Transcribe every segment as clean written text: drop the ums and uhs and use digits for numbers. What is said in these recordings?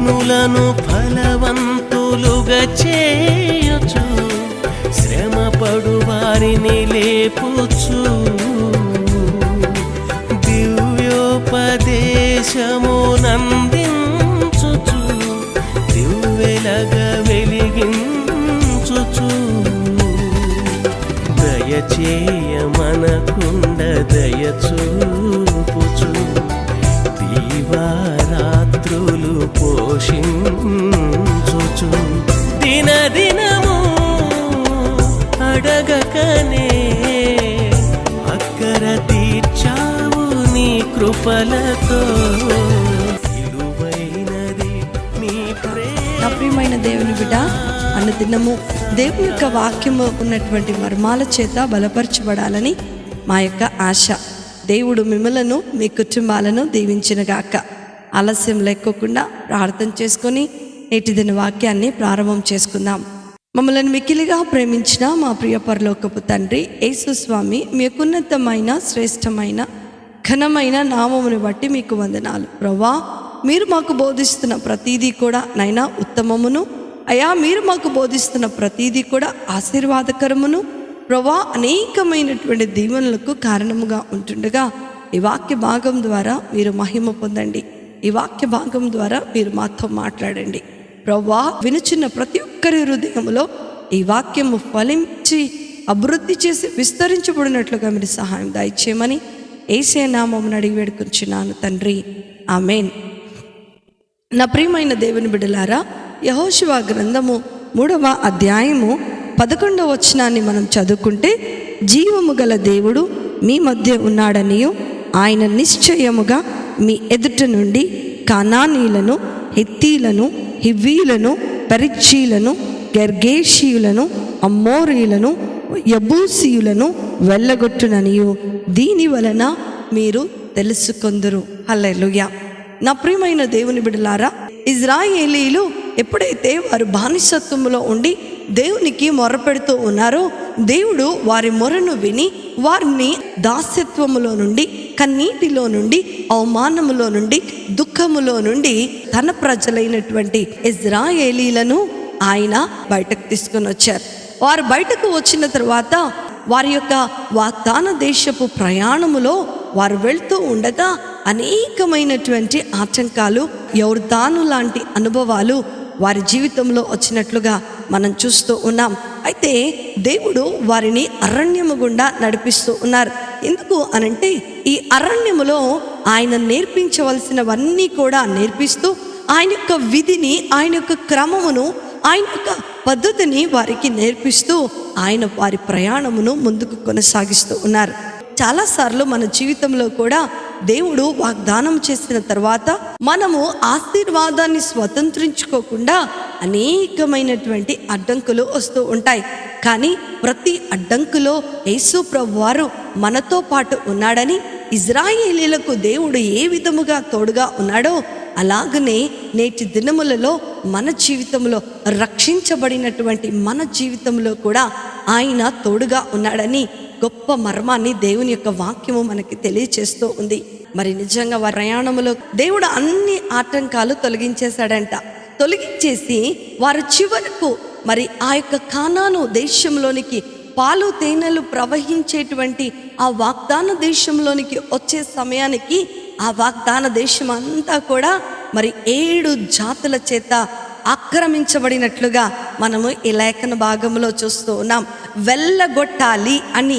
దీనులను ఫలవంతులుగా చేయొచ్చు, శ్రమపడు వారిని లేపుచు, దివ్యోపదేశమునందించుచు, దివ్వెలగా వెలిగించుచు, దయచేయమనకుండ దయచూపుచు, దీవారాత్రులు పోషించుచు, దినదినము అడగకనే అక్కర తీర్చావు నీ కృపలతో, విలువైనది నీ ప్రేమ. నా ప్రియమైన దేవుని బిడ్డ, అనుదినము దేవుని యొక్క వాక్యము ఉన్నటువంటి మర్మాల చేత బలపరచబడాలని మా యొక్క ఆశ. దేవుడు మిమ్మలను మీ కుటుంబాలను దీవించినగాక. ఆలస్యం లేకోకుండా ప్రార్థన చేసుకొని నేటి దిన వాక్యాన్ని ప్రారంభం చేసుకుందాం. మమ్మల్ని మిక్కిలిగా ప్రేమించిన మా ప్రియ పరలోకపు తండ్రి యేసు స్వామి, మీ యొక్క ఉన్నతమైన శ్రేష్టమైన ఘనమైన నామమును బట్టి మీకు వందనాలు. ప్రభువా, మీరు మాకు బోధిస్తున్న ప్రతీదీ కూడా నైనా ఉత్తమమును, అయా మీరు మాకు బోధిస్తున్న ప్రతీదీ కూడా ఆశీర్వాదకరమును, ప్రభువా అనేకమైనటువంటి దీవెనలకు కారణముగా ఉంటుండగా ఈ వాక్య భాగం ద్వారా మీరు మహిమ పొందండి. ఈ వాక్య భాగం ద్వారా మీరు మాతో మాట్లాడండి. ప్రభువా, వినుచున్న ప్రతి ఒక్కరి హృదయంలో ఈ వాక్యము ఫలించి అభివృద్ధి చేసి విస్తరించబడినట్లుగా మీరు సహాయం దయచేయమని యేసయ్య నామమున అడిగి వేడుకొంచున్నాను తండ్రి, ఆమేన్. నా ప్రియమైన దేవుని బిడ్డలారా, యెహోషువ గ్రంథము 3వ అధ్యాయము 11వ వచనాన్ని మనం చదువుకుంటే, జీవము గల దేవుడు మీ మధ్య ఉన్నాడనియు, ఆయన నిశ్చయముగా మీ ఎదుట నుండి కానానీయులను, హిత్తీలను, హివ్వీలను, పెరిజ్జీయులను, గెర్గేషీయులను, అమ్మోరీయులను, యబూసీయులను వెళ్ళగొట్టుననియు దీని వలన మీరు తెలుసుకొందురు. హల్లెలూయా. నా ప్రియమైన దేవుని బిడ్డలారా, ఇజ్రాయేలీలు ఎప్పుడైతే వారు బానిసత్వంలో ఉండి దేవునికి మొర్రపెడుతూ ఉన్నారో, దేవుడు వారి మొరను విని వారిని దాస్యత్వములో నుండి, కన్నీటిలో నుండి, అవమానములో నుండి, దుఃఖములో నుండి తన ప్రజలైనటువంటి ఇజ్రాయేలీలను ఆయన బయటకు తీసుకొని వచ్చారు. వారు బయటకు వచ్చిన తర్వాత వారి యొక్క వాగ్దాన దేశపు ప్రయాణములో వారు వెళ్తూ ఉండగా అనేకమైనటువంటి ఆటంకాలు, యొర్దాను లాంటి అనుభవాలు వారి జీవితంలో వచ్చినట్లుగా మనం చూస్తూ ఉన్నాం. అయితే దేవుడు వారిని అరణ్యము గుండా నడిపిస్తూ ఉన్నారు. ఎందుకు అనంటే, ఈ అరణ్యములో ఆయన నేర్పించవలసినవన్నీ కూడా నేర్పిస్తూ, ఆయన యొక్క విధిని, ఆయన యొక్క క్రమమును, ఆయన యొక్క పద్ధతిని వారికి నేర్పిస్తూ ఆయన వారి ప్రయాణమును ముందుకు కొనసాగిస్తూ ఉన్నారు. చాలాసార్లు మన జీవితంలో కూడా దేవుడు వాగ్దానం చేసిన తర్వాత మనము ఆశీర్వాదాన్ని స్వతంత్రించుకోకుండా అనేకమైనటువంటి అడ్డంకులు వస్తూ ఉంటాయి. కానీ ప్రతి అడ్డంకులో యేసు ప్రభువారు మనతో పాటు ఉన్నాడని, ఇజ్రాయేలీలకు దేవుడు ఏ విధముగా తోడుగా ఉన్నాడో అలాగనే నేటి దినములలో మన జీవితంలో రక్షించబడినటువంటి మన జీవితంలో కూడా ఆయన తోడుగా ఉన్నాడని గొప్ప మర్మాన్ని దేవుని యొక్క వాక్యము మనకి తెలియచేస్తూ ఉంది. మరి నిజంగా వారి ప్రయాణములో దేవుడు అన్ని ఆటంకాలు తొలగించేశాడంట. తొలగించేసి వారు చివరకు మరి ఆ యొక్క కానాను దేశంలోనికి, పాలు తేనెలు ప్రవహించేటువంటి ఆ వాగ్దాన దేశంలోనికి వచ్చే సమయానికి ఆ వాగ్దాన దేశం అంతా కూడా మరి 7 జాతుల చేత ఆక్రమించబడినట్లుగా మనము ఈ లేఖన భాగంలో చూస్తూ ఉన్నాం. వెళ్ళగొట్టాలి అని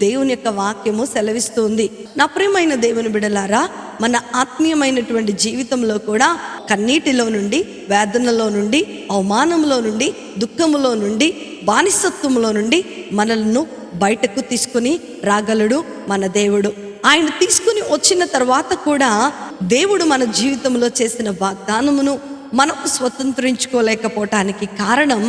దేవుని యొక్క వాక్యము సెలవిస్తుంది. నా ప్రియమైన దేవుని బిడ్డలారా, మన ఆత్మీయమైనటువంటి జీవితంలో కూడా కన్నీటిలో నుండి, వేదనలో నుండి, అవమానంలో నుండి, దుఃఖములో నుండి, బానిసత్వంలో నుండి మనలను బయటకు తీసుకుని రాగలడు మన దేవుడు. ఆయన తీసుకుని వచ్చిన తర్వాత కూడా దేవుడు మన జీవితంలో చేసిన వాగ్దానమును మనకు స్వతంత్రించుకోలేకపోవటానికి కారణం,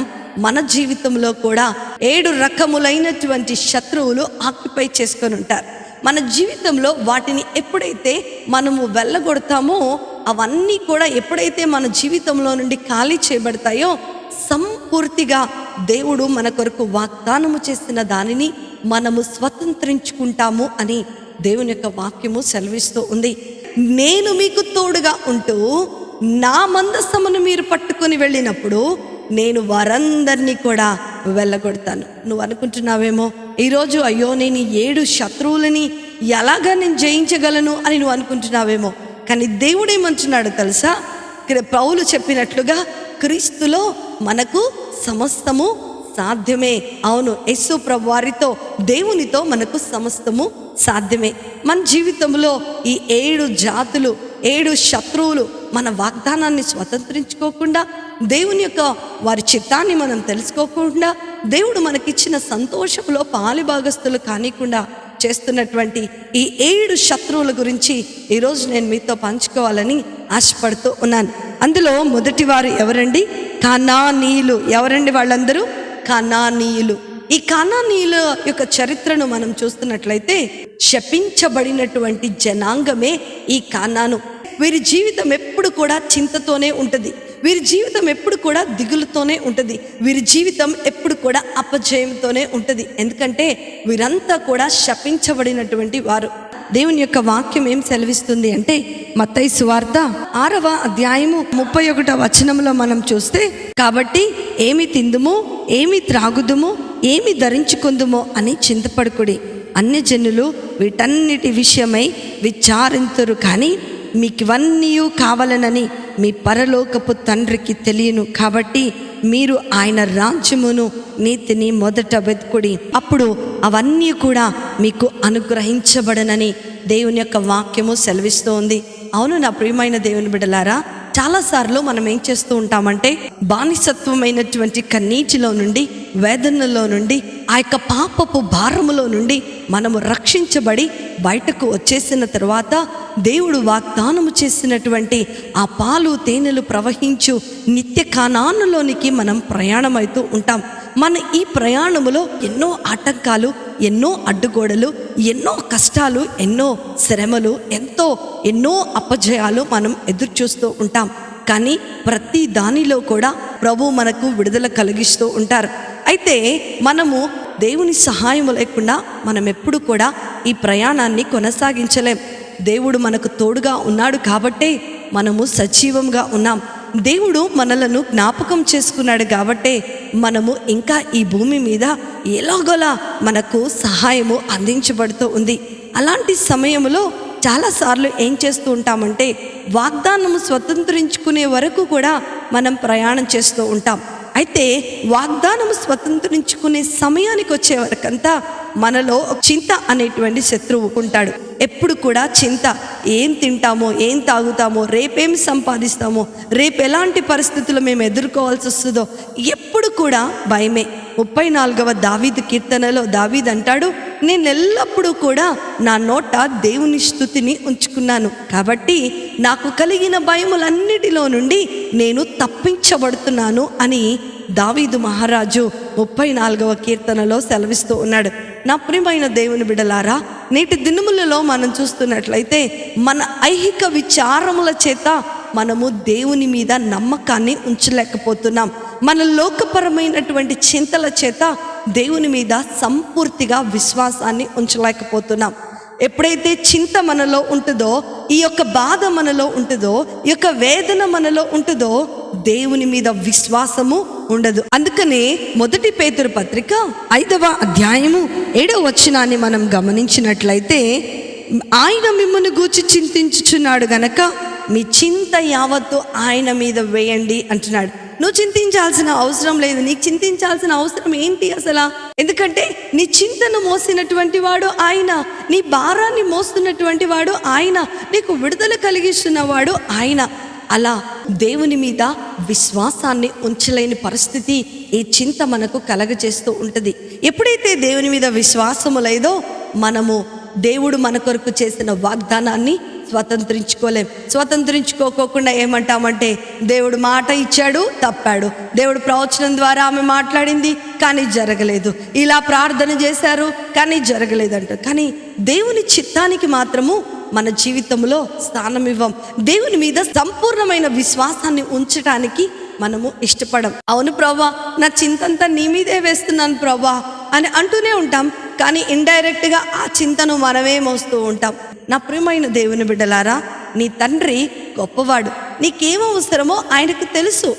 మన జీవితంలో కూడా 7 రకములైనటువంటి శత్రువులు ఆక్యుపై చేసుకొని ఉంటారు. మన జీవితంలో వాటిని ఎప్పుడైతే మనము వెళ్ళగొడతామో, అవన్నీ కూడా ఎప్పుడైతే మన జీవితంలో నుండి ఖాళీ చేయబడతాయో, సంపూర్తిగా దేవుడు మన కొరకు వాగ్దానము చేసిన దానిని మనము స్వతంత్రించుకుంటాము అని దేవుని యొక్క వాక్యము సెలవిస్తూ ఉంది. నేను మీకు తోడుగా ఉంటూ నా మందసమును మీరు పట్టుకొని వెళ్ళినప్పుడు నేను వారందరినీ కూడా వెళ్ళగొడతాను. నువ్వు అనుకుంటున్నావేమో ఈరోజు, అయ్యో నేను 7 శత్రువులని ఎలాగా నేను జయించగలను అని నువ్వు అనుకుంటున్నావేమో. కానీ దేవుడు ఏమంటున్నాడు తెలుసా? పౌలు చెప్పినట్లుగా క్రీస్తులో మనకు సమస్తము సాధ్యమే. అవును, యేసు ప్రభు వారితో, దేవునితో మనకు సమస్తము సాధ్యమే. మన జీవితంలో ఈ 7 జాతులు, 7 శత్రువులు మన వాగ్దానాన్ని స్వతంత్రించుకోకుండా, దేవుని యొక్క వారి చిత్తాన్ని మనం తెలుసుకోకుండా, దేవుడు మనకిచ్చిన సంతోషంలో పాలిభాగస్తులు కానికుండా చేస్తున్నటువంటి ఈ 7 శత్రువుల గురించి ఈరోజు నేను మీతో పంచుకోవాలని ఆశపడుతూ ఉన్నాను. అందులో మొదటి వారు ఎవరండి? కనానీయులు. ఎవరండి వాళ్ళందరూ? కనానీయులు. ఈ కనానీయుల యొక్క చరిత్రను మనం చూస్తున్నట్లయితే శపించబడినటువంటి జనాంగమే ఈ కానాను. వీరి జీవితం ఎప్పుడు కూడా చింతతోనే ఉంటుంది. వీరి జీవితం ఎప్పుడు కూడా దిగులుతోనే ఉంటుంది. వీరి జీవితం ఎప్పుడు కూడా అపజయంతోనే ఉంటుంది. ఎందుకంటే వీరంతా కూడా శపించబడినటువంటి వారు. దేవుని యొక్క వాక్యం ఏం సెలవిస్తుంది అంటే, మత్తయి సువార్త 6వ అధ్యాయము 31వ వచనంలో మనం చూస్తే, కాబట్టి ఏమి తిందుమో, ఏమి త్రాగుదుమో, ఏమి ధరించుకుందుమో అని చింతపడుకుడి. అన్యజనులు వీటన్నిటి విషయమై విచారింతురు, కానీ మీకివన్నీ కావాలనని మీ పరలోకపు తండ్రికి తెలియను. కాబట్టి మీరు ఆయన రాజ్యమును, నీతిని మొదట వెతుకుడి, అప్పుడు అవన్నీ కూడా మీకు అనుగ్రహించబడనని దేవుని యొక్క వాక్యము సెలవిస్తోంది. అవును నా ప్రియమైన దేవుని బిడ్డలారా, చాలాసార్లు మనం ఏం చేస్తూ ఉంటామంటే, బానిసత్వమైనటువంటి కన్నీటిలో నుండి, వేదనలో నుండి, ఆ యొక్క పాపపు భారములో నుండి మనము రక్షించబడి బయటకు వచ్చేసిన తర్వాత దేవుడు వాగ్దానము చేసినటువంటి ఆ పాలు తేనెలు ప్రవహించు నిత్య కానానులోనికి మనం ప్రయాణమవుతూ ఉంటాం. మన ఈ ప్రయాణములో ఎన్నో ఆటంకాలు, ఎన్నో అడ్డుగోడలు, ఎన్నో కష్టాలు, ఎన్నో శ్రమలు, ఎన్నో అపజయాలు మనం ఎదురు చూస్తూ ఉంటాం. కానీ ప్రతి దానిలో కూడా ప్రభు మనకు విడుదల కలిగిస్తూ ఉంటారు. అయితే మనము దేవుని సహాయం లేకుండా మనం ఎప్పుడు కూడా ఈ ప్రయాణాన్ని కొనసాగించలేం. దేవుడు మనకు తోడుగా ఉన్నాడు కాబట్టే మనము సజీవంగా ఉన్నాం. దేవుడు మనలను జ్ఞాపకం చేసుకున్నాడు కాబట్టే మనము ఇంకా ఈ భూమి మీద ఎలాగోలా మనకు సహాయము అందించబడుతూ ఉంది. అలాంటి సమయంలో చాలాసార్లు ఏం చేస్తూ ఉంటామంటే, వాగ్దానము స్వతంత్రించుకునే వరకు కూడా మనం ప్రయాణం చేస్తూ ఉంటాం. అయితే వాగ్దానము స్వతంత్రించుకునే సమయానికి వచ్చే వరకంతా మనలో చింత అనేటువంటి శత్రువు ఉంటాడు. ఎప్పుడు కూడా చింత. ఏం తింటామో, ఏం తాగుతామో, రేపేం సంపాదిస్తామో, రేపు ఎలాంటి పరిస్థితులు మేము ఎదుర్కోవాల్సి వస్తుందో, ఎప్పుడు కూడా భయమే. 34వ దావీదు కీర్తనలో దావీదు అంటాడు, నేను ఎల్లప్పుడూ కూడా నా నోట దేవుని స్తుతిని ఉంచుకున్నాను, కాబట్టి నాకు కలిగిన భయములన్నిటిలో నుండి నేను తప్పించబడుతున్నాను అని దావీదు మహారాజు 34వ కీర్తనలో సెలవిస్తూ ఉన్నాడు. నా ప్రియమైన దేవుని బిడ్డలారా, నేటి దినములలో మనం చూస్తున్నట్లయితే మన ఐహిక విచారముల చేత మనము దేవుని మీద నమ్మకాన్ని ఉంచలేకపోతున్నాం. మన లోకపరమైనటువంటి చింతల చేత దేవుని మీద సంపూర్తిగా విశ్వాసాన్ని ఉంచలేకపోతున్నాం. ఎప్పుడైతే చింత మనలో ఉంటుందో, ఈ యొక్క బాధ మనలో ఉంటుందో, ఈ యొక్క వేదన మనలో ఉంటుందో, దేవుని మీద విశ్వాసము ఉండదు. అందుకనే 1 పేతురు పత్రిక 5వ అధ్యాయము 7వ వచనాన్ని మనం గమనించినట్లయితే, ఆయన మిమ్మల్ని గూర్చి చింతించుచున్నాడు గనక మీ చింత యావత్తు ఆయన మీద వేయండి అంటున్నాడు. నువ్వు చింతించాల్సిన అవసరం లేదు. నీకు చింతించాల్సిన అవసరం ఏంటి అసలు? ఎందుకంటే నీ చింతను మోసినటువంటి వాడు ఆయన, నీ భారాన్ని మోస్తున్నటువంటి వాడు ఆయన, నీకు విడుదల కలిగిస్తున్నవాడు ఆయన. అలా దేవుని మీద విశ్వాసాన్ని ఉంచలేని పరిస్థితి ఈ చింత మనకు కలగజేస్తూ ఉంటుంది. ఎప్పుడైతే దేవుని మీద విశ్వాసము లేదో, మనము దేవుడు మన కొరకు చేసిన వాగ్దానాన్ని స్వతంత్రించుకోకుండా ఏమంటామంటే, దేవుడు మాట ఇచ్చాడు, తప్పాడు. దేవుడు ప్రవచనం ద్వారా ఆమె మాట్లాడింది, కానీ జరగలేదు. ఇలా ప్రార్థన చేశారు, కానీ జరగలేదు అంట. కానీ దేవుని చిత్తానికి మాత్రము మన జీవితంలో స్థానం ఇవ్వం. దేవుని మీద సంపూర్ణమైన విశ్వాసాన్ని ఉంచటానికి మనము ఇష్టపడం. అవును ప్రభా, నా చింతంతా నీ మీదే వేస్తున్నాను ప్రభా అని అంటూనే ఉంటాం. కానీ ఇండైరెక్ట్గా ఆ చింతను మనమే మోస్తూ ఉంటాం. నా ప్రియమైన దేవుని బిడ్డలారా, నీ తండ్రి గొప్పవాడు. నీకేం అవసరమో ఆయనకు తెలుసు.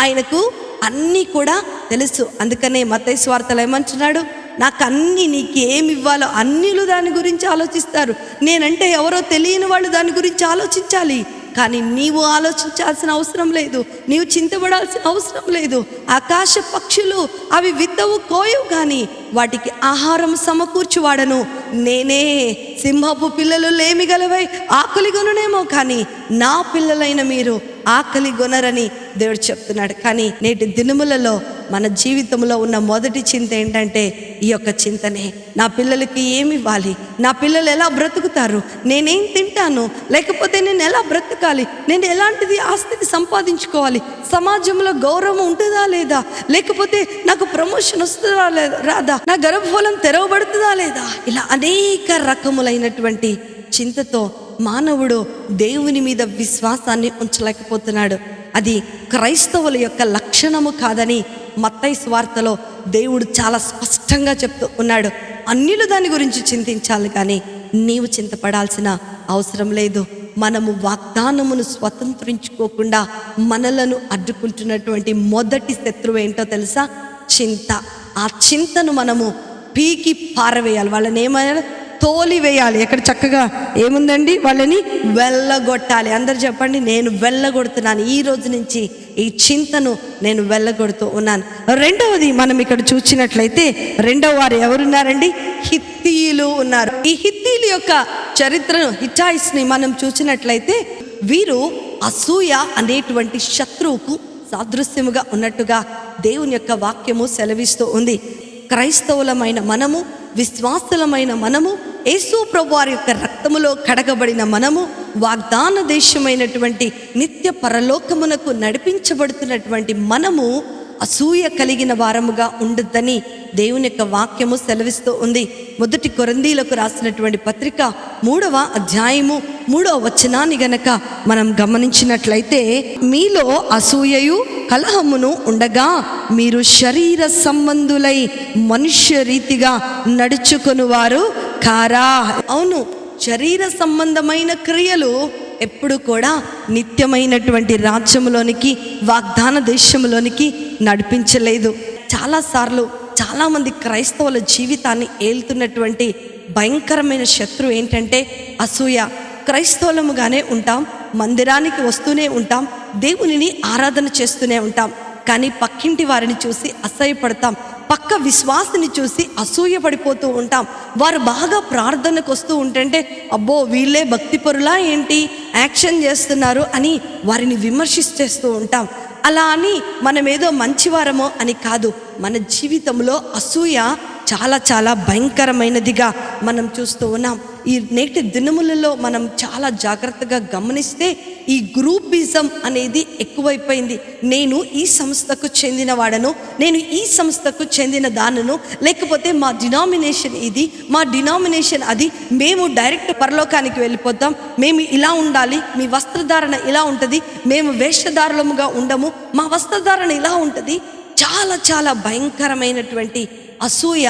ఆయనకు అన్నీ కూడా తెలుసు. అందుకనే మత్తయి సువార్తలో ఏమంటున్నాడు? నాకు అన్నీ, నీకేమి ఇవ్వాలో అన్నిలు దాని గురించి ఆలోచిస్తారు. నేనంటే ఎవరో తెలియని వాళ్ళు దాని గురించి ఆలోచించాలి. కానీ నీవు ఆలోచించాల్సిన అవసరం లేదు, నీవు చింతపడాల్సిన అవసరం లేదు. ఆకాశ పక్షులు అవి విత్తవు కోయవు, కానీ వాటికి ఆహారం సమకూర్చువాడను నేనే. సింహపు పిల్లలు లేమిగలవై ఆకలి గొనునేమో, కానీ నా పిల్లలైన మీరు ఆకలి గొనరని దేవుడు చెప్తున్నాడు. కానీ నేటి దినములలో మన జీవితంలో ఉన్న మొదటి చింత ఏంటంటే ఈ యొక్క చింతనే. నా పిల్లలకి ఏమి ఇవ్వాలి, నా పిల్లలు ఎలా బ్రతుకుతారు, నేనేం తింటాను, లేకపోతే నేను ఎలా బ్రతకాలి, నేను ఎలాంటిది ఆస్తిని సంపాదించుకోవాలి, సమాజంలో గౌరవం ఉంటుందా లేదా, లేకపోతే నాకు ప్రమోషన్ వస్తుందా రాదా, నా గర్భఫలం తెరవబడుతుందా లేదా, ఇలా అనేక రకములైనటువంటి చింతతో మానవుడు దేవుని మీద విశ్వాసాన్ని ఉంచలేకపోతున్నాడు. అది క్రైస్తవుల యొక్క లక్షణము కాదని మత్తయి సువార్తలో దేవుడు చాలా స్పష్టంగా చెప్తూ ఉన్నాడు. అన్యులు దాని గురించి చింతించాలి, కానీ నీవు చింతపడాల్సిన అవసరం లేదు. మనము వాగ్దానమును స్వతంత్రించుకోకుండా మనలను అడ్డుకుంటున్నటువంటి మొదటి శత్రువు ఏంటో తెలుసా? చింత. ఆ చింతను మనము పీకి పారవేయాలి. వాళ్ళని ఏమయ్యాలి? తోలివేయాలి. ఎక్కడ చక్కగా ఏముందండి? వాళ్ళని వెళ్ళగొట్టాలి. అందరు చెప్పండి, నేను వెళ్ళగొడుతున్నాను. ఈ రోజు నుంచి ఈ చింతను నేను వెళ్ళగొడుతూ ఉన్నాను. రెండవది మనం ఇక్కడ చూసినట్లయితే రెండవ వారు ఎవరున్నారండి? హిత్తీయులు ఉన్నారు. ఈ హిత్తీయుల యొక్క చరిత్రను, హిట్టైట్స్ని మనం చూసినట్లయితే వీరు అసూయ అనేటువంటి శత్రువుకు సాదృశ్యముగా ఉన్నట్టుగా దేవుని యొక్క వాక్యము సెలవిస్తూ ఉంది. క్రైస్తవులమైన మనము, విశ్వాసులమైన మనము, యేసు ప్రభువారి యొక్క రక్తములో కడగబడిన మనము, వాగ్దాన దేశమైనటువంటి నిత్య పరలోకమునకు నడిపించబడుతున్నటువంటి మనము అసూయ కలిగిన వారముగా ఉండొద్దని దేవుని యొక్క వాక్యము సెలవిస్తూ ఉంది. మొదటి కొరింథీయులకు రాసినటువంటి పత్రిక 3వ అధ్యాయము 3వ వచనాన్ని గనక మనం గమనించినట్లయితే, మీలో అసూయయు కలహమును ఉండగా మీరు శరీర సంబంధులై మనుష్య రీతిగా నడుచుకొనువారు కారా. అవును, శరీర సంబంధమైన క్రియలు ఎప్పుడు కూడా నిత్యమైనటువంటి రాజ్యములోనికి, వాగ్దాన దేశంలోనికి నడిపించలేదు. చాలాసార్లు చాలామంది క్రైస్తవుల జీవితాన్ని ఏలుతున్నటువంటి భయంకరమైన శత్రువు ఏంటంటే అసూయ. క్రైస్తవులముగానే ఉంటాం, మందిరానికి వస్తూనే ఉంటాం, దేవునిని ఆరాధన చేస్తూనే ఉంటాం, కానీ పక్కింటి వారిని చూసి అసహ్యపడతాం, పక్క విశ్వాసిని చూసి అసూయ పడిపోతూ ఉంటాం. వారు బాగా ప్రార్థనకు వస్తూ ఉంటుంటే అబ్బో వీళ్ళే భక్తిపరులా ఏంటి, యాక్షన్ చేస్తున్నారు అని వారిని విమర్శిస్తూ ఉంటాం. అలా అని మనమేదో మంచివారమో అని కాదు. మన జీవితంలో అసూయ చాలా చాలా భయంకరమైనదిగా మనం చూస్తూ ఉన్నాం. ఈ నేటి దినములలో మనం చాలా జాగ్రత్తగా గమనిస్తే ఈ గ్రూపిజం అనేది ఎక్కువైపోయింది. నేను ఈ సంస్థకు చెందిన వాడను, నేను ఈ సంస్థకు చెందిన దానను, లేకపోతే మా డినామినేషన్ ఇది, మా డినామినేషన్ అది, మేము డైరెక్ట్ పరలోకానికి వెళ్ళిపోతాం, మేము ఇలా ఉండాలి, మీ వస్త్రధారణ ఇలా ఉంటుంది, మేము వేషధారులముగా ఉండము, మా వస్త్రధారణ ఇలా ఉంటుంది. చాలా చాలా భయంకరమైనటువంటి అసూయ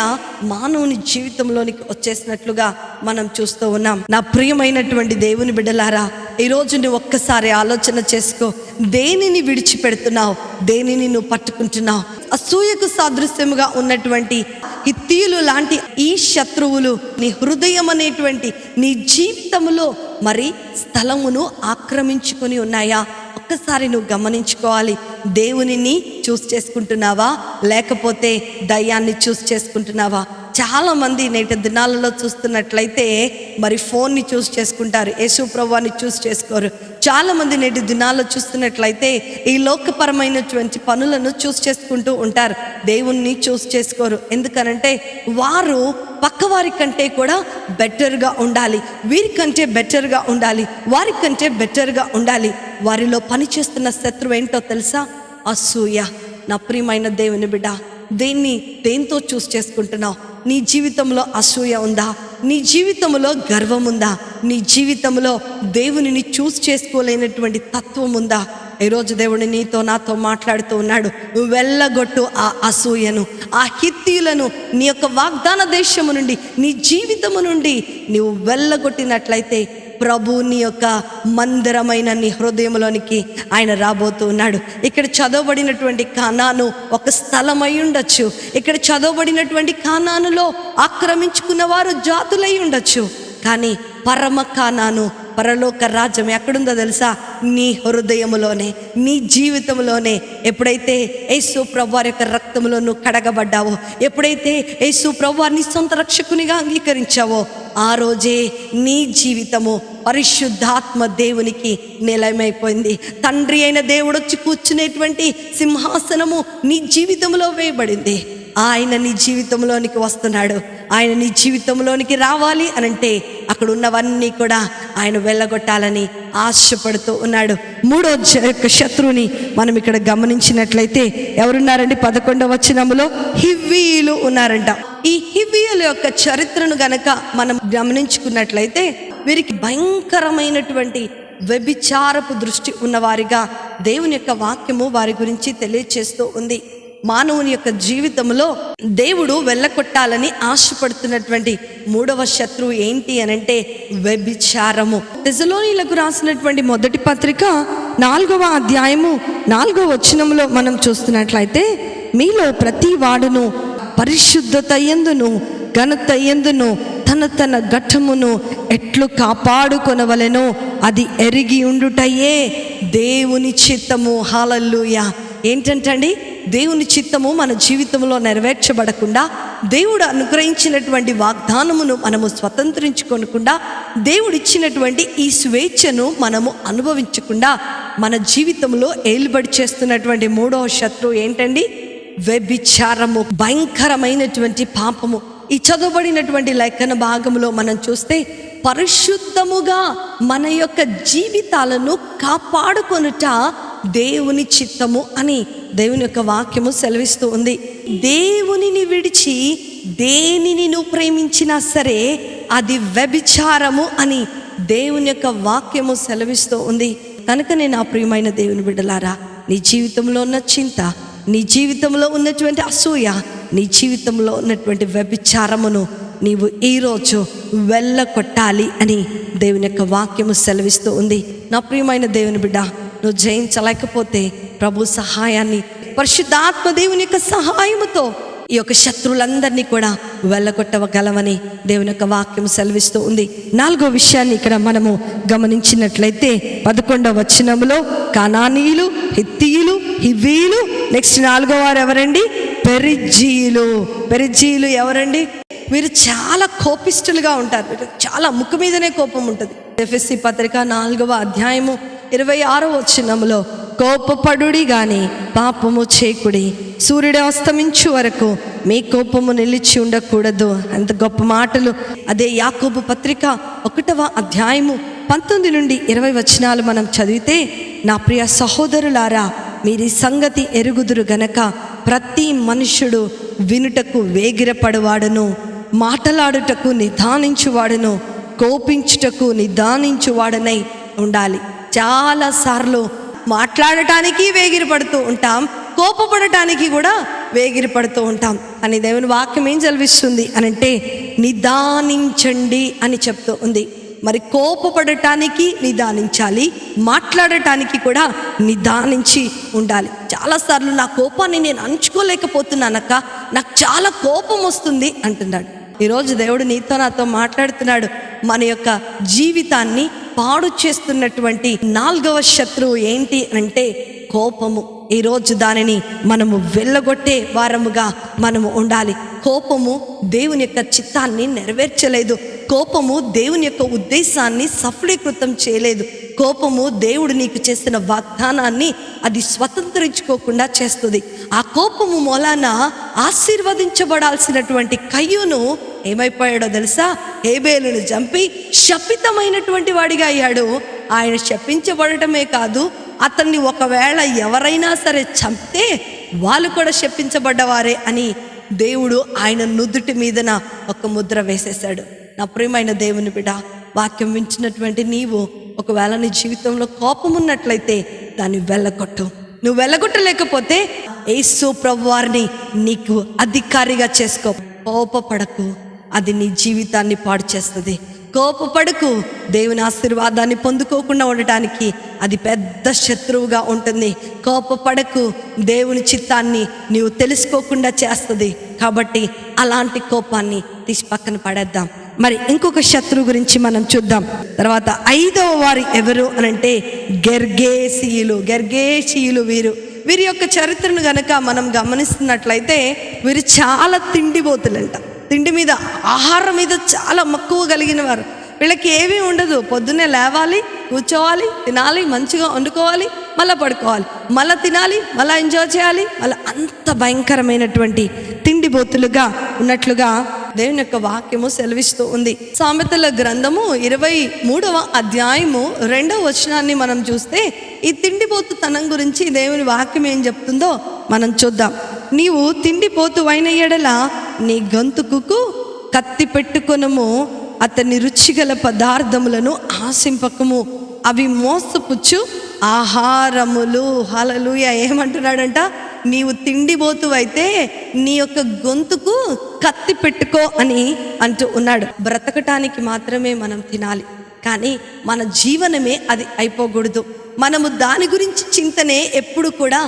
మానవుని జీవితంలోనికి వచ్చేసినట్లుగా మనం చూస్తూ ఉన్నాం. నా ప్రియమైనటువంటి దేవుని బిడ్డలారా, ఈరోజు నువ్వు ఒక్కసారి ఆలోచన చేసుకో. దేనిని విడిచిపెడుతున్నావు, దేనిని నువ్వు పట్టుకుంటున్నావు? అసూయకు సాదృశ్యముగా ఉన్నటువంటి హిత్తీయులు లాంటి ఈ శత్రువులు నీ హృదయం అనేటువంటి నీ జీవితంలో మరి స్థలమును ఆక్రమించుకొని ఉన్నాయా? ఒక్కసారి నువ్వు గమనించుకోవాలి. దేవునిని చూస్ చేసుకుంటున్నావా, లేకపోతే దయ్యాన్ని చూస్ చేసుకుంటున్నావా? చాలామంది నేటి దినాలలో చూస్తున్నట్లయితే మరి ఫోన్ని చూస్ చేసుకుంటారు, యేసు ప్రభువాన్ని చూస్ చేసుకోరు. చాలామంది నేటి దినాల్లో చూస్తున్నట్లయితే ఈ లోకపరమైనటువంటి పనులను చూస్ చేసుకుంటూ ఉంటారు, దేవుణ్ణి చూస్ చేసుకోరు. ఎందుకనంటే వారు పక్కవారి కంటే కూడా బెటర్గా ఉండాలి, వీరికంటే బెటర్గా ఉండాలి, వారికంటే బెటర్గా ఉండాలి. వారిలో పనిచేస్తున్న శత్రువు ఏంటో తెలుసా? అసూయ. నా ప్రియమైన దేవుని బిడ్డ, దేంతో చూస్ చేసుకుంటున్నావు? నీ జీవితంలో అసూయ ఉందా? నీ జీవితంలో గర్వం ఉందా? నీ జీవితంలో దేవునిని చూస్ చేసుకోలేనటువంటి తత్వం ఉందా? ఈరోజు దేవుడు నీతో నాతో మాట్లాడుతూ ఉన్నాడు. నువ్వు వెళ్ళగొట్టు ఆ అసూయను, ఆ హిత్తీయులను నీ యొక్క వాగ్దాన దేశము నుండి, నీ జీవితము నుండి నువ్వు వెళ్ళగొట్టినట్లయితే ప్రభుని యొక్క మందిరమైన నీ హృదయంలోనికి ఆయన రాబోతూ ఉన్నాడు. ఇక్కడ చదవబడినటువంటి కానాను ఒక స్థలమై ఉండొచ్చు. ఇక్కడ చదవబడినటువంటి కానానులో ఆక్రమించుకున్న వారు జాతులై ఉండొచ్చు. కానీ పరమ కానాను, పరలోక రాజ్యం ఎక్కడుందో తెలుసా? నీ హృదయములోనే, నీ జీవితంలోనే. ఎప్పుడైతే యేసు ప్రభువారి యొక్క రక్తంలో నువ్వు కడగబడ్డావో, ఎప్పుడైతే యేసు ప్రభువారిని సొంత రక్షకునిగా అంగీకరించావో, ఆ రోజే నీ జీవితము పరిశుద్ధాత్మ దేవునికి నిలయమైపోయింది. తండ్రి అయిన దేవుడు వచ్చి కూర్చునేటువంటి సింహాసనము నీ జీవితంలో వేయబడింది. ఆయన నీ జీవితంలోనికి వస్తున్నాడు. ఆయన నీ జీవితంలోనికి రావాలి అనంటే అక్కడ ఉన్నవన్నీ కూడా ఆయన వెళ్ళగొట్టాలని ఆశపడుతూ ఉన్నాడు. మూడో యొక్క శత్రువుని మనం ఇక్కడ గమనించినట్లయితే ఎవరున్నారండి? 11వ వచనములో హివ్వీయులు ఉన్నారంట. ఈ హివ్వీయుల యొక్క చరిత్రను గనక మనం గమనించుకున్నట్లయితే వీరికి భయంకరమైనటువంటి వ్యభిచారపు దృష్టి ఉన్నవారిగా దేవుని యొక్క వాక్యము వారి గురించి తెలియచేస్తూ ఉంది. మానవుని యొక్క జీవితంలో దేవుడు వెళ్ళగొట్టాలని ఆశపడుతున్నటువంటి మూడవ శత్రువు ఏంటి అనంటే వ్యభిచారము. తెస్సలోనీయులకు రాసినటువంటి మొదటి పత్రిక 4వ అధ్యాయము 4వ వచనంలో మనం చూస్తున్నట్లయితే, మీలో ప్రతి వాడును పరిశుద్ధత యందును ఘనత యందును తన ఘట్టమును ఎట్లు కాపాడుకొనవలెనో అది ఎరిగి ఉండుటయే దేవుని చిత్తము. హల్లెలూయా. ఏంటంటండి? దేవుని చిత్తము మన జీవితంలో నెరవేర్చబడకుండా, దేవుడు అనుగ్రహించినటువంటి వాగ్దానమును మనము స్వతంత్రించుకోకుండా, దేవుడిచ్చినటువంటి ఈ స్వేచ్ఛను మనము అనుభవించకుండా మన జీవితంలో ఏలుబడి చేస్తున్నటువంటి మూడవ శత్రువు ఏంటండి? వ్యభిచారము. భయంకరమైనటువంటి పాపము. ఈ చదవబడినటువంటి లేఖన భాగంలో మనం చూస్తే పరిశుద్ధముగా మన యొక్క జీవితాలను కాపాడుకొనుట దేవుని చిత్తము అని దేవుని యొక్క వాక్యము సెలవిస్తూ ఉంది. దేవునిని విడిచి దేనిని నువ్వు ప్రేమించినా సరే అది వ్యభిచారము అని దేవుని యొక్క వాక్యము సెలవిస్తూ ఉంది. కనుకనే నా ప్రియమైన దేవుని బిడ్డలారా, నీ జీవితంలో ఉన్న చింత, నీ జీవితంలో ఉన్నటువంటి అసూయ, నీ జీవితంలో ఉన్నటువంటి వ్యభిచారమును నీవు ఈరోజు వెళ్ళగొట్టాలి అని దేవుని యొక్క వాక్యము సెలవిస్తూ ఉంది. నా ప్రియమైన దేవుని బిడ్డ, నువ్వు జయించలేకపోతే ప్రభు సహాయాన్ని, పరిశుద్ధాత్మ దేవుని యొక్క సహాయముతో ఈ యొక్క శత్రువులందరినీ కూడా వెళ్ళగొట్టగలవని దేవుని యొక్క వాక్యం సెలవిస్తూ ఉంది. 4వ విషయాన్ని ఇక్కడ మనము గమనించినట్లయితే 11వ వచనంలో కానానీయులు, హిత్తీయులు, హివ్వీయులు, నెక్స్ట్ 4వ వారు ఎవరండి? పెరిజ్జీయులు. పెరిజ్జీయులు ఎవరండి? వీరు చాలా కోపిష్ఠులుగా ఉంటారు. వీరు చాలా ముక్కు మీదనే కోపం ఉంటుంది. ఎఫెసీ పత్రిక 4వ అధ్యాయము 26వ వచనములో, కోపపడుడి గాని పాపము చేయకుడి, సూర్యుడు అస్తమించు వరకు మీ కోపము నిలిచి ఉండకూడదు. అంత గొప్ప మాటలు. అదే యాకోబు పత్రిక 1వ అధ్యాయము 19 నుండి 20 వచనాలు మనం చదివితే, నా ప్రియ సహోదరులారా, మీరు ఈ సంగతి ఎరుగుదురు గనక ప్రతి మనుష్యుడు వినుటకు వేగిరపడువాడును, మాటలాడుటకు నిదానించువాడును, కోపించుటకు నిదానించువాడనై ఉండాలి. చాలాసార్లు మాట్లాడటానికి వేగిరపడుతూ ఉంటాం, కోపపడటానికి కూడా వేగిరపడుతూ ఉంటాం. అని దేవుని వాక్యం ఏం చదివిస్తుంది అనంటే నిదానించండి అని చెప్తూ ఉంది. మరి కోపపడటానికి నిదానించాలి, మాట్లాడటానికి కూడా నిదానించి ఉండాలి. చాలాసార్లు నా కోపాన్ని నేను అణుచుకోలేకపోతున్నానక్క, నాకు చాలా కోపం వస్తుంది అంటున్నాడు. ఈరోజు దేవుడు నీతో నాతో మాట్లాడుతున్నాడు. మన యొక్క జీవితాన్ని పాడు చేస్తున్నటువంటి 4వ శత్రువు ఏంటి అంటే కోపము. ఈరోజు దానిని మనము వెళ్ళగొట్టే వారముగా మనము ఉండాలి. కోపము దేవుని యొక్క చిత్తాన్ని నెరవేర్చలేదు. కోపము దేవుని యొక్క ఉద్దేశాన్ని సఫలీకృతం చేయలేదు. కోపము దేవుడు నీకు చేసిన వాగ్దానాన్ని అది స్వతంత్రించుకోకుండా చేస్తుంది. ఆ కోపము మూలాన ఆశీర్వదించబడాల్సినటువంటి కయ్యూను ఏమైపోయాడో తెలుసా? హేబేలును చంపి శపితమైనటువంటి వాడిగా అయ్యాడు. ఆయన శపించబడటమే కాదు, అతన్ని ఒకవేళ ఎవరైనా సరే చంపితే వాళ్ళు కూడా శపించబడ్డవారే అని దేవుడు ఆయన నుదుటి మీదన ఒక ముద్ర వేసేశాడు. నా ప్రియమైన దేవుని బిడ్డ, వాక్యం వింటున్నటువంటి నీవు ఒకవేళ నీ జీవితంలో కోపం ఉన్నట్లయితే దాన్ని వెళ్ళగొట్టు. నువ్వు వెళ్ళగొట్టలేకపోతే యేసు ప్రభువారిని నీకు అధికారిగా చేసుకో. కోపపడకు, అది నీ జీవితాన్ని పాడు చేస్తుంది. కోపపడకు. దేవుని ఆశీర్వాదాన్ని పొందుకోకుండా ఉండటానికి అది పెద్ద శత్రువుగా ఉంటుంది. కోపపడకు, దేవుని చిత్తాన్ని నీవు తెలుసుకోకుండా చేస్తుంది. కాబట్టి అలాంటి కోపాన్ని తీసి పక్కన పడేద్దాం. మరి ఇంకొక శత్రువు గురించి మనం చూద్దాం. తర్వాత 5వ వారు ఎవరు అనంటే గెర్గేసీయులు. గెర్గేసీయులు వీరి యొక్క చరిత్రను గనక మనం గమనిస్తున్నట్లయితే వీరు చాలా తిండిబోతులంట. తిండి మీద, ఆహారం మీద చాలా మక్కువ కలిగిన వారు. వీళ్ళకి ఏమీ ఉండదు. పొద్దున్నే లేవాలి, కూర్చోవాలి, తినాలి, మంచిగా వండుకోవాలి, మళ్ళీ పడుకోవాలి, మళ్ళీ తినాలి, మళ్ళీ ఎంజాయ్ చేయాలి. మళ్ళీ అంత భయంకరమైనటువంటి తిండిబోతులుగా ఉన్నట్లుగా దేవుని యొక్క వాక్యము సెలవిస్తూ ఉంది. సామెతల గ్రంథము 23వ అధ్యాయము 2వ వచనాన్ని మనం చూస్తే ఈ తిండిపోతుతనం గురించి దేవుని వాక్యం ఏం చెప్తుందో మనం చూద్దాం. నీవు తిండిపోతు అయిన ఎడల నీ గొంతుకు కత్తి పెట్టుకొనుము, అతని రుచిగల పదార్థములను ఆశింపకము, అవి మోసపుచ్చు ఆహారములు. హల్లెలూయా. ఏమంటున్నాడంట? నీవు తిండిపోతు అయితే నీ యొక్క గొంతుకు కత్తి పెట్టుకో అని అంటూ ఉన్నాడు. బ్రతకటానికి మాత్రమే మనం తినాలి, కానీ మన జీవనమే అది అయిపోకూడదు. మనము దాని గురించి చింతనే ఎప్పుడు కూడా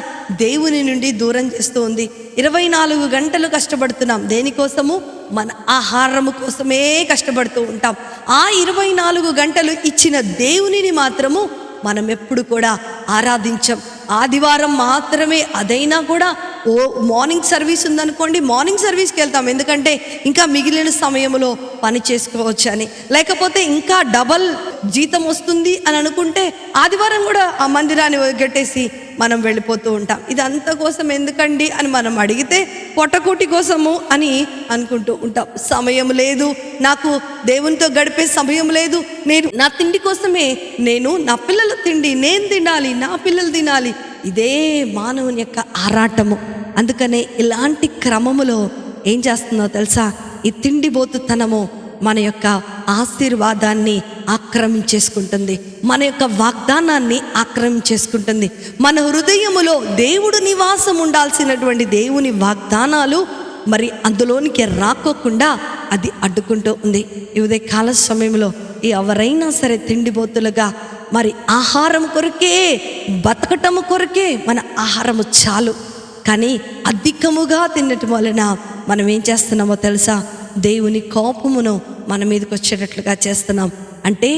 దేవుని నుండి దూరం చేస్తూ ఉంది. 24 గంటలు కష్టపడుతున్నాం దేనికోసము? మన ఆహారము కోసమే కష్టపడుతూ ఉంటాం. ఆ 24 గంటలు ఇచ్చిన దేవునిని మాత్రము మనం ఎప్పుడు కూడా ఆరాధించం. ఆదివారం మాత్రమే, అదైనా కూడా మార్నింగ్ సర్వీస్ ఉందనుకోండి, మార్నింగ్ సర్వీస్కి వెళ్తాం, ఎందుకంటే ఇంకా మిగిలిన సమయంలో పని చేసుకోవచ్చు అని. లేకపోతే ఇంకా డబల్ జీతం వస్తుంది అని అనుకుంటే ఆదివారం కూడా ఆ మందిరాన్ని వదిలిపెట్టేసి మనం వెళ్ళిపోతూ ఉంటాం. ఇదంతా కోసం ఎందుకండి అని మనం అడిగితే పొట్టకూటి కోసము అని అనుకుంటూ ఉంటాం. సమయం లేదు, నాకు దేవునితో గడిపే సమయం లేదు, నేను నా తిండి కోసమే, నేను నా పిల్లల తిండి నేను తినాలి, నా పిల్లలు తినాలి. ఇదే మానవుని యొక్క ఆరాటము. అందుకనే ఇలాంటి క్రమములో ఏం చేస్తుందో తెలుసా? ఈ తిండిబోతుతనము మన యొక్క ఆశీర్వాదాన్ని ఆక్రమించేసుకుంటుంది, మన యొక్క వాగ్దానాన్ని ఆక్రమించేసుకుంటుంది. మన హృదయములో దేవుడు నివాసం ఉండాల్సినటువంటి దేవుని వాగ్దానాలు మరి అందులోనికి రాకోకుండా అది అడ్డుకుంటూ ఉంది. ఈ ఉదయ కాల సమయంలో ఎవరైనా సరే తిండిబోతులుగా మరి ఆహారం కొరకే, బతకటము కొరకే మన ఆహారము చాలు, కానీ అధికముగా తినటం వలన మనం ఏం చేస్తున్నామో తెలుసా? దేవుని కోపమును మన మీదకి వచ్చేటట్లుగా చేస్తున్నాం. అంటే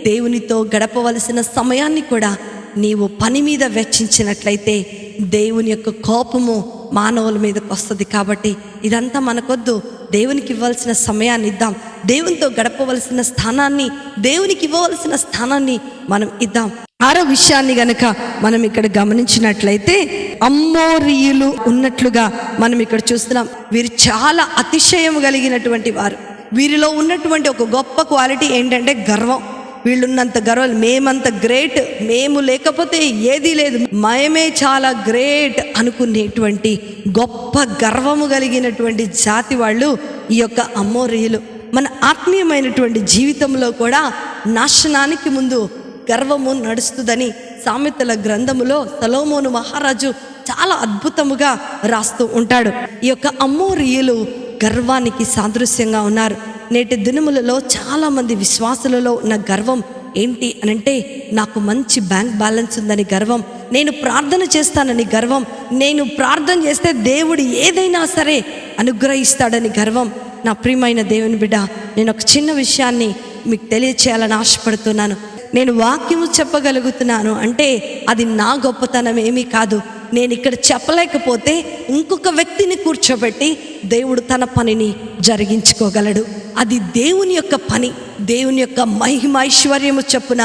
దేవునితో గడపవలసిన సమయాన్ని కూడా నీవు పని మీద వెచ్చించినట్లయితే దేవుని యొక్క కోపము మానవుల మీదకి వస్తుంది. కాబట్టి ఇదంతా మనకొద్దు. దేవునికి ఇవ్వాల్సిన సమయాన్ని ఇద్దాం. దేవునితో గడపవలసిన స్థానాన్ని, దేవునికి ఇవ్వవలసిన స్థానాన్ని మనం ఇద్దాం. 6వ విషయాన్ని గనక మనం ఇక్కడ గమనించినట్లయితే అమ్మోరీయులు ఉన్నట్లుగా మనం ఇక్కడ చూస్తున్నాం. వీరు చాలా అతిశయం కలిగినటువంటి వారు. వీరిలో ఉన్నటువంటి ఒక గొప్ప క్వాలిటీ ఏంటంటే గర్వం. వీళ్ళున్నంత గర్వం, మేమంత గ్రేట్, మేము లేకపోతే ఏదీ లేదు, మేమే చాలా గ్రేట్ అనుకునేటువంటి గొప్ప గర్వము కలిగినటువంటి జాతి వాళ్ళు ఈ యొక్క అమ్మోరీయులు. మన ఆత్మీయమైనటువంటి జీవితంలో కూడా నాశనానికి ముందు గర్వము నడుస్తుందని సామెతల గ్రంథములో సొలొమోను మహారాజు చాలా అద్భుతముగా రాస్తూ ఉంటాడు. ఈ యొక్క అమ్మోరీయులు గర్వానికి సాదృశ్యంగా ఉన్నారు. నేటి దినములలో చాలామంది విశ్వాసులలో ఉన్న గర్వం ఏంటి అనంటే, నాకు మంచి బ్యాంక్ బ్యాలెన్స్ ఉందని గర్వం, నేను ప్రార్థన చేస్తానని గర్వం, నేను ప్రార్థన చేస్తే దేవుడు ఏదైనా సరే అనుగ్రహిస్తాడని గర్వం. నా ప్రియమైన దేవుని బిడ్డ, నేను ఒక చిన్న విషయాన్ని మీకు తెలియచేయాలని ఆశపడుతున్నాను. నేను వాక్యము చెప్పగలుగుతున్నాను అంటే అది నా గొప్పతనం ఏమీ కాదు. నేను ఇక్కడ చెప్పలేకపోతే ఇంకొక వ్యక్తిని కూర్చోబెట్టి దేవుడు తన పనిని జరిగించుకోగలడు. అది దేవుని యొక్క పని. దేవుని యొక్క మహిమైశ్వర్యము చొప్పున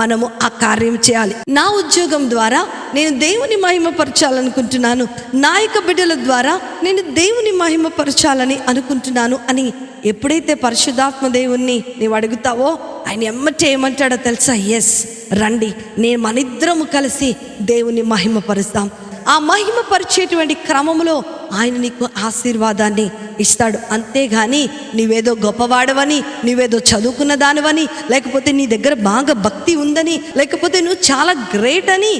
మనము ఆ కార్యం చేయాలి. నా ఉద్యోగం ద్వారా నేను దేవుని మహిమపరచాలనుకుంటున్నాను, నా యొక్క బిడ్డల ద్వారా నేను దేవుని మహిమపరచాలని అనుకుంటున్నాను అని ఎప్పుడైతే పరిశుద్ధాత్మ దేవుణ్ణి నీవు అడుగుతావో ఆయన ఎమ్మటే ఏమంటాడో తెలుసా? ఎస్, రండి, నేను మనిద్దరము కలిసి దేవుని మహిమపరుస్తాం. ఆ మహిమపరిచేటువంటి క్రమంలో ఆయన నీకు ఆశీర్వాదాన్ని ఇస్తాడు. అంతేగాని నీవేదో గొప్పవాడవని, నీవేదో చదువుకున్న దానివని, లేకపోతే నీ దగ్గర బాగా భక్తి ఉందని, లేకపోతే నువ్వు చాలా గ్రేట్ అని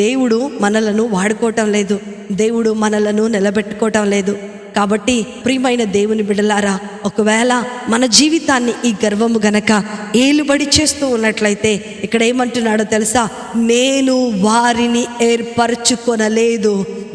దేవుడు మనలను వాడుకోవటం లేదు. దేవుడు మనలను నిలబెట్టుకోవటం లేదు. కాబట్టి ప్రియమైన దేవుని బిడ్డలారా, ఒకవేళ మన జీవితాన్ని ఈ గర్వము గనక ఏలుబడి చేస్తూ ఉన్నట్లయితే ఇక్కడ ఏమంటున్నాడో తెలుసా? నేను వారిని ఏర్పరచుకొనలేదు,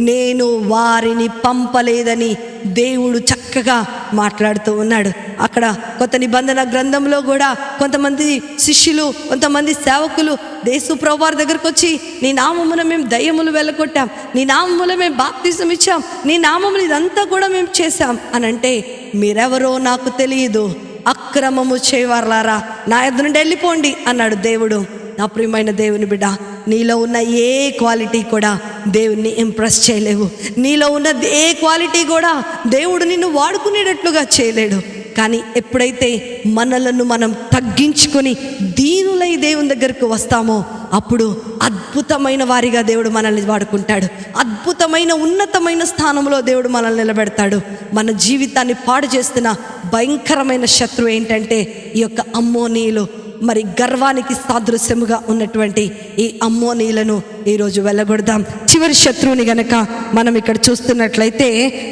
నేను వారిని పంపలేదని దేవుడు చక్కగా మాట్లాడుతూ ఉన్నాడు. అక్కడ కొత్త నిబంధన గ్రంథంలో కూడా కొంతమంది శిష్యులు, కొంతమంది సేవకులు యేసు ప్రభువారి దగ్గరకు వచ్చి, నీ నామమున మేము దయ్యములు వెళ్ళగొట్టాం, నీ నామమున మేము బాప్తిజం ఇచ్చాం, నీ నామములు ఇదంతా కూడా మేము చేశాం అని అంటే, మీరెవరో నాకు తెలియదు, అక్రమము చేయవారులారా నా ఎదురు నుండి వెళ్ళిపోండి అన్నాడు దేవుడు. నా ప్రియమైన దేవుని బిడ్డ, నీలో ఉన్న ఏ క్వాలిటీ కూడా దేవుణ్ణి ఇంప్రెస్ చేయలేవు. నీలో ఉన్న ఏ క్వాలిటీ కూడా దేవుడు నిన్ను వాడుకునేటట్లుగా చేయలేడు. కానీ ఎప్పుడైతే మనలను మనం తగ్గించుకొని దీనులై దేవుని దగ్గరకు వస్తామో అప్పుడు అద్భుతమైన వారిగా దేవుడు మనల్ని వాడుకుంటాడు. అద్భుతమైన ఉన్నతమైన స్థానంలో దేవుడు మనల్ని నిలబెడతాడు. మన జీవితాన్ని పాడు చేస్తున్న భయంకరమైన శత్రువు ఏంటంటే ఈ యొక్క అమ్మోనీయులు. మరి గర్వానికి సాదృశ్యముగా ఉన్నటువంటి ఈ అమ్మోనీయులను ఈరోజు వెళ్ళగొడదాం. చివరి శత్రువుని గనక మనం ఇక్కడ చూస్తున్నట్లయితే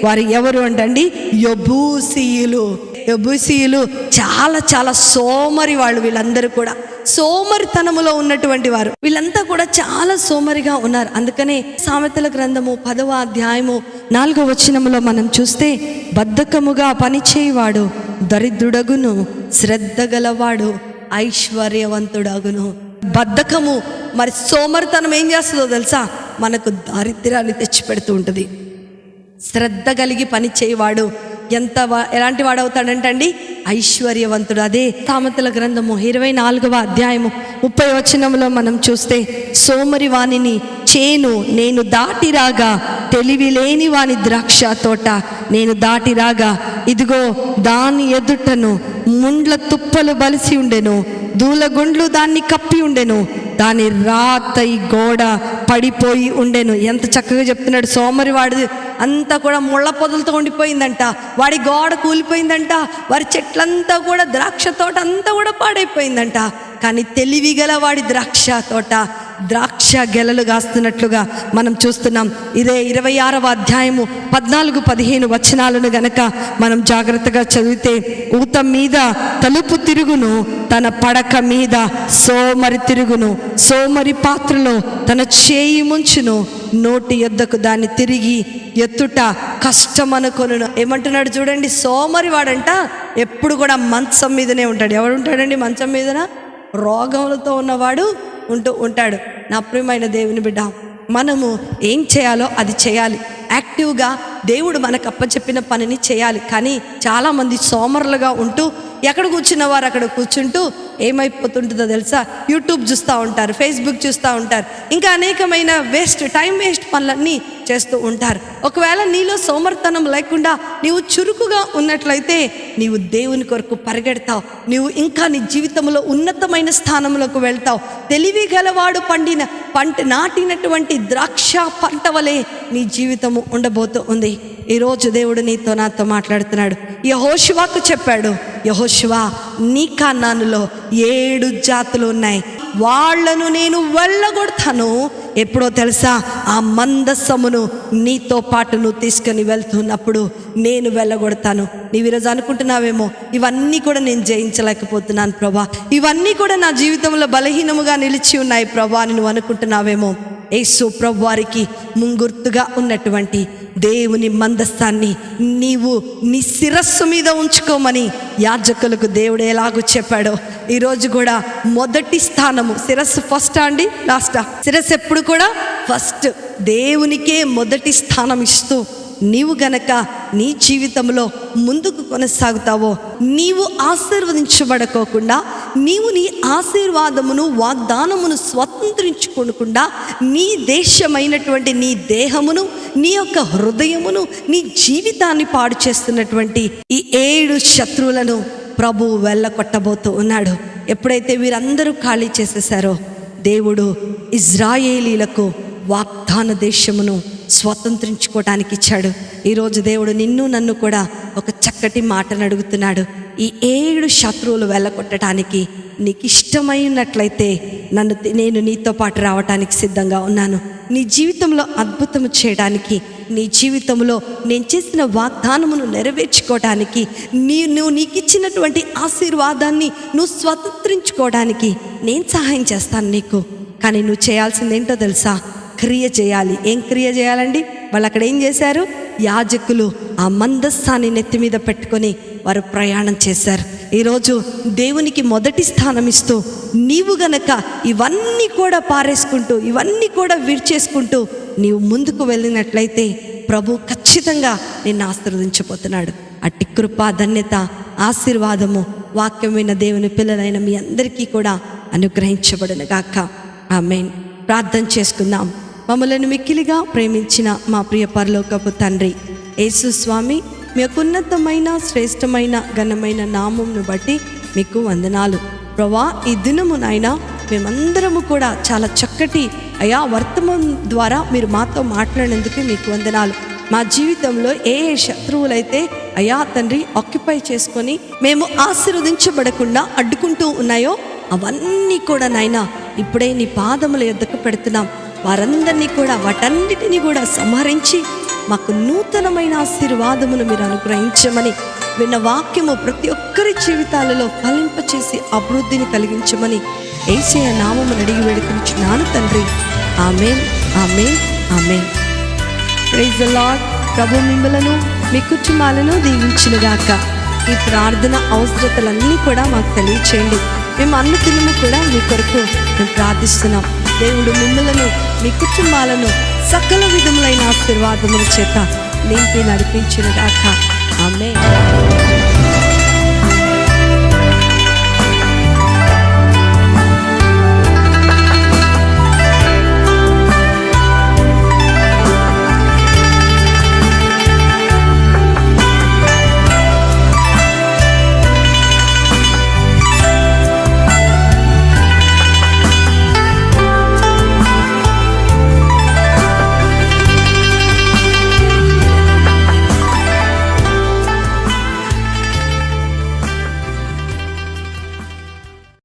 వారు ఎవరు అంటండి? యెబూసీయులు. యెబూసీయులు చాలా చాలా సోమరి వాళ్ళు. వీళ్ళందరూ కూడా సోమరితనములో ఉన్నటువంటి వారు. వీళ్ళంతా కూడా చాలా సోమరిగా ఉన్నారు. అందుకనే సామెతల గ్రంథము 10వ అధ్యాయము 4వ వచనములో మనం చూస్తే, బద్ధకముగా పనిచేయవాడు దరిద్రుడగును, శ్రద్ధ గలవాడు ఐశ్వర్యవంతుడగును. బద్ధకము మరి సోమరితనం ఏం చేస్తుందో తెలుసా? మనకు దారిద్ర్యాన్ని తెచ్చిపెడుతూ ఉంటుంది. శ్రద్ధ కలిగి పని చేయవాడు ఎలాంటి వాడవుతాడంటండి? ఐశ్వర్యవంతుడు. అదే సామెతల గ్రంథము 24వ అధ్యాయము 30వ వచనంలో మనం చూస్తే, సోమరి వానిని చేను నేను దాటి రాగా, తెలివి లేని వాని ద్రాక్ష తోట నేను దాటి రాగా, ఇదిగో దాని ఎదుటను ముండ్ల తుప్పలు బలిసి ఉండెను, దూలగుండ్లు దాన్ని కప్పి ఉండెను, దాని రాతై గోడ పడిపోయి ఉండెను. ఎంత చక్కగా చెప్తున్నాడు! సోమరి వాడి అంతా కూడా ముళ్ళ పొదలతో ఉండిపోయిందంట, వాడి గోడ కూలిపోయిందంట, వారి చెట్లంతా కూడా ద్రాక్ష తోట అంతా కూడా పాడైపోయిందంట. కానీ తెలివిగల వాడి ద్రాక్ష తోట ద్రాక్ష గెలలు కాస్తున్నట్లుగా మనం చూస్తున్నాం. ఇదే 26వ అధ్యాయము 14-15 వచనాలను గనక మనం జాగ్రత్తగా చదివితే, ఊత మీద తలుపు తిరుగును, తన పడక మీద సోమరి తిరుగును, సోమరి పాత్రలో తన చేయి ముంచును, నోటి యొద్దకు దాన్ని తిరిగి ఎత్తుట కష్టమనుకొనును. ఏమంటున్నాడు చూడండి, సోమరి వాడంట ఎప్పుడు కూడా మంచం మీదనే ఉంటాడు. ఎవడు ఉంటాడండి మంచం మీదన? రోగములతో ఉన్నవాడు ఉంటాడు. నా ప్రియమైన దేవుని బిడ్డ, మనము ఏం చేయాలో అది చేయాలి. యాక్టివ్గా దేవుడు మనకు అప్పచెప్పిన పనిని చేయాలి. కానీ చాలామంది సోమరులుగా ఉంటూ ఎక్కడ కూర్చున్న వారు అక్కడ కూర్చుంటూ ఏమైపోతుంటుందో తెలుసా? యూట్యూబ్ చూస్తూ ఉంటారు, ఫేస్బుక్ చూస్తూ ఉంటారు, ఇంకా అనేకమైన టైం వేస్ట్ పనులన్నీ చేస్తూ ఉంటారు. ఒకవేళ నీలో సోమరితనం లేకుండా నీవు చురుకుగా ఉన్నట్లయితే నీవు దేవుని కొరకు పరిగెడతావు. నీవు ఇంకా నీ జీవితంలో ఉన్నతమైన స్థానంలోకి వెళ్తావు. తెలివి గలవాడు నాటినటువంటి ద్రాక్ష పంట వలె నీ జీవితము ఉండబోతూ ఉంది. ఈరోజు దేవుడు నీతో నాతో మాట్లాడుతున్నాడు. యెహోషువకు చెప్పాడు, యెహోషువా, నీ కానానులో 7 జాతులు ఉన్నాయి, వాళ్లను నేను వెళ్ళగొడతాను. ఎప్పుడో తెలుసా? ఆ మందస్సమును నీతో పాటు నువ్వు తీసుకొని వెళ్తున్నప్పుడు నేను వెళ్ళగొడతాను. నీవు ఈరోజు అనుకుంటున్నావేమో, ఇవన్నీ కూడా నేను జయించలేకపోతున్నాను ప్రభా, ఇవన్నీ కూడా నా జీవితంలో బలహీనముగా నిలిచి ఉన్నాయి ప్రభా అని నువ్వు అనుకుంటున్నావేమో. యేసు ప్రభు వారికి ముంగుర్తుగా ఉన్నటువంటి దేవుని మందస్థాన్ని నీవు నీ శిరస్సు మీద ఉంచుకోమని యాజకులకు దేవుడు ఎలాగో చెప్పాడో, ఈరోజు కూడా మొదటి స్థానము శిరస్సు. ఫస్ట్ అండి లాస్టా? శిరస్సు ఎప్పుడు కూడా ఫస్ట్. దేవునికే మొదటి స్థానం ఇస్తూ నీవు గనక నీ జీవితంలో ముందుకు కొనసాగుతావో, నీవు ఆశీర్వదించబడకోకుండా, నీవు నీ ఆశీర్వాదమును వాగ్దానమును స్వతంత్రించుకోకుండా, నీ దేశమైనటువంటి నీ దేహమును, నీ యొక్క హృదయమును, నీ జీవితాన్ని పాడు చేస్తున్నటువంటి ఈ 7 శత్రువులను ప్రభువు వెళ్ళకొట్టబోతూ ఉన్నాడు. ఎప్పుడైతే వీరందరూ ఖాళీ చేసేసారో దేవుడు ఇజ్రాయేలీలకు వాగ్దాన దేశమును స్వతంత్రించుకోవటానికి ఇచ్చాడు. ఈరోజు దేవుడు నిన్ను నన్ను కూడా ఒక చక్కటి మాటను అడుగుతున్నాడు. ఈ 7 శత్రువులు వెళ్ళగొట్టడానికి నీకు ఇష్టమైనట్లయితే నేను నీతో పాటు రావటానికి సిద్ధంగా ఉన్నాను. నీ జీవితంలో అద్భుతం చేయడానికి నీ జీవితంలో నేను చేసిన వాగ్దానమును నెరవేర్చుకోవడానికి నువ్వు నీకు ఇచ్చినటువంటి ఆశీర్వాదాన్ని నువ్వు స్వతంత్రించుకోవడానికి నేను సహాయం చేస్తాను నీకు. కానీ నువ్వు చేయాల్సింది ఏంటో తెలుసా? క్రియ చేయాలి. ఏం క్రియ చేయాలండి? వాళ్ళు అక్కడ ఏం చేశారు? యాజకులు ఆ మందస్సాన్ని నెత్తి మీద పెట్టుకొని వారు ప్రయాణం చేశారు. ఈరోజు దేవునికి మొదటి స్థానం ఇస్తూ నీవు గనక ఇవన్నీ కూడా పారేసుకుంటూ, ఇవన్నీ కూడా విడిచేసుకుంటూ నీవు ముందుకు వెళ్ళినట్లయితే ప్రభు ఖచ్చితంగా నిన్ను ఆశీర్వదించబోతున్నాడు. అట్టి కృప, ధన్యత, ఆశీర్వాదము వాక్యమైన దేవుని పిల్లలైన మీ అందరికీ కూడా అనుగ్రహించబడును గాక. ఆమేన్. ప్రార్థన చేసుకుందాం. మమ్మలను మిక్కిలిగా ప్రేమించిన మా ప్రియ పరలోకపు తండ్రి యేసు స్వామి, మీ యొక్క ఉన్నతమైన, శ్రేష్టమైన, ఘనమైన నామమును బట్టి మీకు వందనాలు ప్రభా. ఈ దినము నాయన మేమందరము కూడా చాలా చక్కటి అయా వర్తమానం ద్వారా మీరు మాతో మాట్లాడినందుకు మీకు వందనాలు. మా జీవితంలో ఏ శత్రువులైతే అయా తండ్రి ఆక్యుపై చేసుకొని మేము ఆశీర్వదించబడకుండా అడ్డుకుంటూ ఉన్నాయో అవన్నీ కూడా నాయన ఇప్పుడే నీ పాదముల యొద్దకు పెడుతున్నాం. వారందరినీ కూడా, వాటన్నిటినీ కూడా సంహరించి మాకు నూతనమైన ఆశీర్వాదమును మీరు అనుగ్రహించమని, విన్న వాక్యము ప్రతి ఒక్కరి జీవితాలలో ఫలింపచేసి అభివృద్ధిని కలిగించమని యేసయ్య నామమున అడిగి వేడుకొనుచున్నాను తండ్రి. Amen, amen, amen. Praise the Lord. ప్రభు మిమ్మలను మీ కుటుంబాలను దీవించునుగాక. ఈ ప్రార్థన అవసరతలన్నీ కూడా మాకు తెలియచేయండి. మేము అన్ని దినము కూడా మీ కొరకు మేము ప్రార్థిస్తున్నాం. దేవుడు మిమ్మలను, మీ కుటుంబాలను సకల విధములైన ఆశీర్వాదముల చేత నింపి నడిపించునుగాక. ఆమేన్.